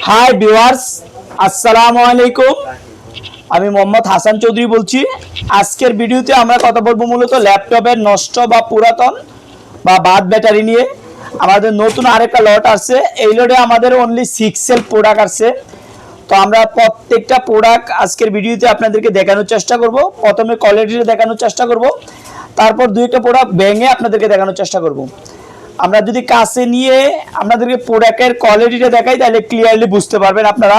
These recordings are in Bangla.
হাই ভিউয়ার্স, আসসালামু আলাইকুম। আমি মোহাম্মদ হাসান চৌধুরী বলছি। আজকের ভিডিওতে আমরা কথা বলবো মূলত ল্যাপটপের নষ্ট বা পুরাতন বা বাদ ব্যাটারি নিয়ে। আমাদের নতুন আরেকটা লট আসছে। এই লটে আমাদের অনলি 6 সেল প্রোডাক্ট আসছে। তো আমরা প্রত্যেকটা প্রোডাক্ট আজকের ভিডিওতে আপনাদেরকে দেখানোর চেষ্টা করব। প্রথমে কোয়ালিটিটা দেখানোর চেষ্টা করব, তারপর দুই একটা প্রোডাক্ট ভেঙে আপনাদেরকে দেখানোর চেষ্টা করব। আমরা যদি কাছে নিয়ে আপনাদেরকে প্রোডাক্টের কোয়ালিটিটা দেখাই তাহলে ক্লিয়ারলি বুঝতে পারবেন আপনারা।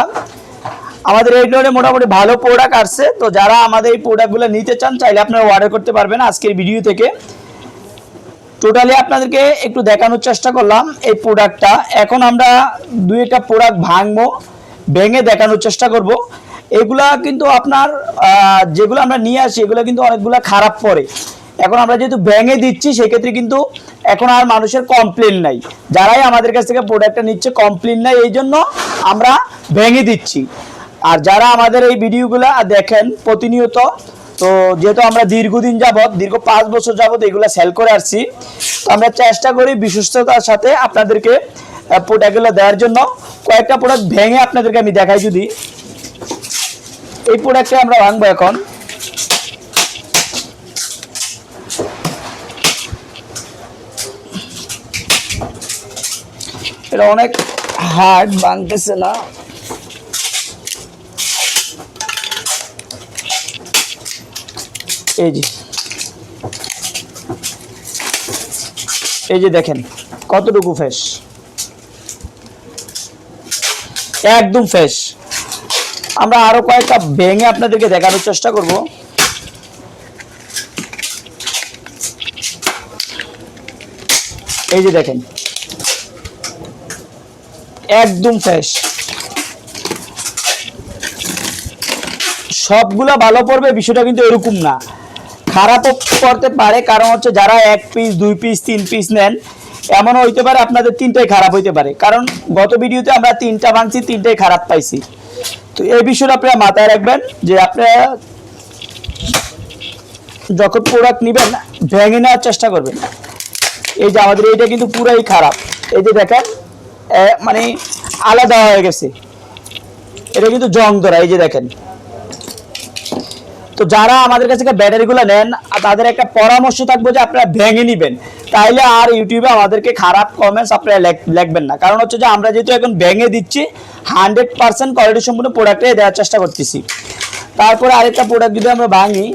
আমাদের এই ধরনের মোটামুটি ভালো প্রোডাক্ট আসছে। তো যারা আমাদের এই প্রোডাক্টগুলো নিতে চান চাইলে আপনারা অর্ডার করতে পারবেন আজকের ভিডিও থেকে। টোটালি আপনাদেরকে একটু দেখানোর চেষ্টা করলাম এই প্রোডাক্টটা। এখন আমরা দুই একটা প্রোডাক্ট ভাঙবো, ভেঙে দেখানোর চেষ্টা করব। এগুলা কিন্তু আপনার যেগুলো আমরা নিয়ে আসি এগুলো কিন্তু অনেকগুলো খারাপ পড়ে। এখন আমরা যেহেতু ভেঙে দিচ্ছি সেক্ষেত্রে কিন্তু এখন আর মানুষের কমপ্লেন নাই। যারাই আমাদের কাছ থেকে প্রোডাক্টটা নিচ্ছে কমপ্লেন নাই, এই জন্য আমরা ভেঙে দিচ্ছি। আর যারা আমাদের এই ভিডিওগুলো দেখেন প্রতিনিয়ত, তো যেহেতু আমরা দীর্ঘদিন যাবৎ দীর্ঘ 5 বছর যাবৎ এগুলো সেল করে আসছি, তো আমরা চেষ্টা করি বিশ্বস্ততার সাথে আপনাদেরকে প্রোডাক্টগুলো দেওয়ার জন্য। কয়েকটা প্রোডাক্ট ভেঙে আপনাদেরকে আমি দেখাই। যদি এই প্রোডাক্টটা আমরা ভাঙবো এখন। এটা অনেক হার্ড, ভাঙতেছে না। এই যে দেখেন কতটুকু ফ্রেশ, একদম ফ্রেশ। আমরা আরো কয়েকটা ভেঙে আপনাদেরকে দেখানোর চেষ্টা করব। এই যে দেখেন একদম ফ্রেশ। সবগুলা ভালো পড়বে বিষয়টা কিন্তু এরকম না, খারাপও করতে পারে। কারণ হচ্ছে যারা 1 পিস 2 পিস 3 পিস নেন, এমনও হইতে পারে আপনাদের 3টাই খারাপ হইতে পারে। কারণ গত ভিডিওতে আমরা 3টা ভাঙছি, 3টাই খারাপ পাইছি। তো এই বিষয়টা আপনারা মাথায় রাখবেন যে আপনারা যখন প্রোডাক্ট নেবেন ভেঙে নেওয়ার চেষ্টা করবেন। এই যে আমাদের এইটা কিন্তু পুরাই খারাপ। এই যে দেখেন মানে আলাদা হয়ে গেছে, এটা কিন্তু জং ধরা। এই যে দেখেন। তো যারা আমাদের কাছ থেকে ব্যাটারিগুলো নেন তাদের একটা পরামর্শ থাকবে যে আপনারা ভেঙে নেবেন, তাইলে আর ইউটিউবে আমাদেরকে খারাপ কমেন্টস আপনারা লিখবেন না। কারণ হচ্ছে যে আমরা যেহেতু এখন ভেঙে দিচ্ছি 100% কোয়ালিটি সম্পূর্ণ প্রোডাক্টে দেওয়ার চেষ্টা করতেছি। তারপরে আরেকটা প্রোডাক্ট যদি আমরা ভাঙি,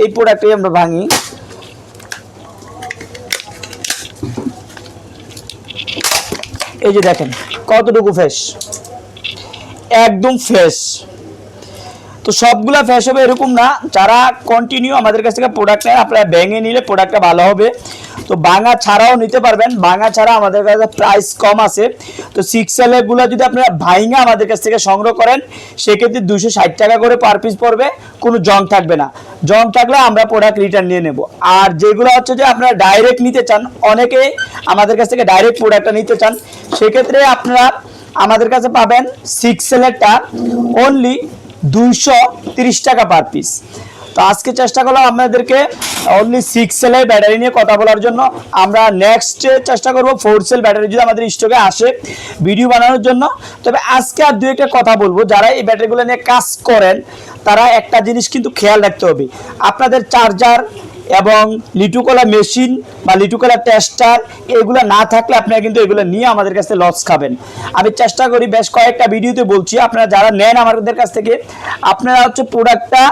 এই প্রোডাক্টটাই আমরা ভাঙি। এই যে দেখেন কতটুকু ফ্রেশ, একদম ফ্রেশ। তো সবগুলা ফ্রেশ হবে এরকম না। যারা কন্টিনিউ আমাদের কাছ থেকে প্রোডাক্ট নেন আপনারা ভেঙে নিলে প্রোডাক্টটা ভালো হবে। তো ভাঙা ছাড়াও নিতে পারবেন, ভাঙা ছাড়া আমাদের কাছে প্রাইস কম আছে। তো 6 সেলেরগুলো যদি আপনারা ভাঙা আমাদের কাছ থেকে সংগ্রহ করেন সেক্ষেত্রে 260 টাকা করে পার পিস পড়বে, কোনো জং থাকবে না। জং থাকলে আমরা প্রোডাক্ট রিটার্ন নিয়ে নেব। আর যেগুলো হচ্ছে যে আপনারা ডাইরেক্ট নিতে চান, অনেকে আমাদের কাছ থেকে ডাইরেক্ট প্রোডাক্টটা নিতে চান, সেক্ষেত্রে আপনারা আমাদের কাছে পাবেন 6 সেলেরটা অনলি 230 টাকা পার পিস। তো আজকে চেষ্টা করলাম আপনাদেরকে অনলি 6 সেলের ব্যাটারি নিয়ে কথা বলার জন্য। আমরা নেক্সট চেষ্টা করব 4 সেল ব্যাটারি যদি আমাদের স্টকে আসে ভিডিও বানানোর জন্য। তবে আজকে আর দুই একটা কথা বলবো, যারা এই ব্যাটারিগুলো নিয়ে কাজ করেন তারা একটা জিনিস কিন্তু খেয়াল রাখতে হবে। আপনাদের চার্জার এবং লিটুকলা মেশিন বা লিটুকলা টেস্টার এগুলো না থাকলে আপনারা কিন্তু এগুলো নিয়ে আমাদের কাছে লস খাবেন। আমি চেষ্টা করি বেশ কয়েকটা ভিডিওতে বলছি, আপনারা যারা নেন আমাদের কাছ থেকে আপনারা হচ্ছে প্রোডাক্টটা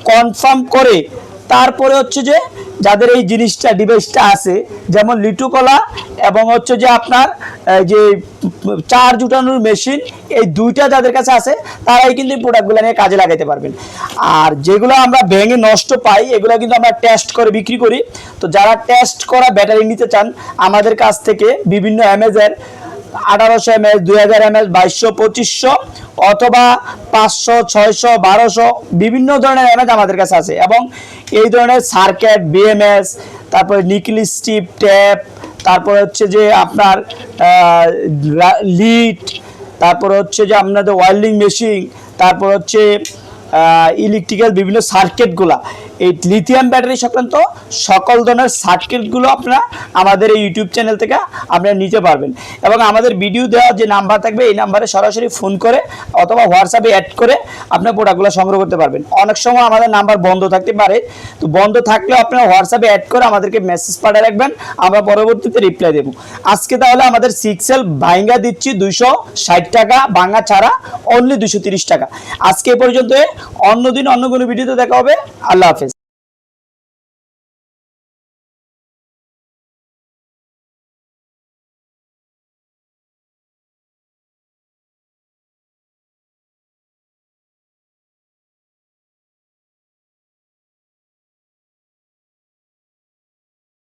কনফার্ম করে তারপরে হচ্ছে যে যাদের এই জিনিসটা ডিভাইসটা আছে, যেমন লিটুকলা এবং হচ্ছে যে আপনার যে চার্জ উঠানোর মেশিন, এই দুইটা যাদের কাছে আছে তারাই কিন্তু এই প্রোডাক্টগুলো নিয়ে কাজে লাগাতে পারবেন। আর যেগুলো আমরা ভেঙে নষ্ট পাই এগুলো কিন্তু আমরা টেস্ট করে বিক্রি করি। তো যারা টেস্ট করা ব্যাটারি নিতে চান আমাদের কাছ থেকে বিভিন্ন এমএজের 1800 mAh 2000 mAh 2200 2500 অথবা 500 600 1200 বিভিন্ন ধরনের এমএজ আমাদের কাছে আছে। এবং এই ধরনের সার্কিট বিএমএস, তারপরে নিকেল স্ট্রিপ ট্যাপ, তারপরে হচ্ছে যে আপনার লিড, তারপরে হচ্ছে যে আপনাদের ওয়েল্ডিং মেশিন, তারপর হচ্ছে ইলেকট্রিক্যাল বিভিন্ন সার্কিটগুলা, এই লিথিয়াম ব্যাটারি সংক্রান্ত সকল ধরনের সার্কিটগুলো আপনারা আমাদের এই ইউটিউব চ্যানেল থেকে আপনারা নিতে পারবেন। এবং আমাদের ভিডিও দেওয়া যে নাম্বার থাকবে এই নাম্বারে সরাসরি ফোন করে অথবা হোয়াটসঅ্যাপে অ্যাড করে আপনার প্রোডাক্টগুলো সংগ্রহ করতে পারবেন। অনেক সময় আমাদের নাম্বার বন্ধ থাকতে পারে, তো বন্ধ থাকলেও আপনারা হোয়াটসঅ্যাপে অ্যাড করে আমাদেরকে মেসেজ পাঠিয়ে রাখবেন, আমরা পরবর্তীতে রিপ্লাই দেব। আজকে তাহলে আমাদের 6L ভাঙ্গা দিচ্ছি 260 টাকা, ভাঙ্গা ছাড়া অনলি 230 টাকা। আজকে এই পর্যন্ত, অন্য দিন অন্য কোনো ভিডিওতে দেখা হবে। আল্লাহ হাফেজ।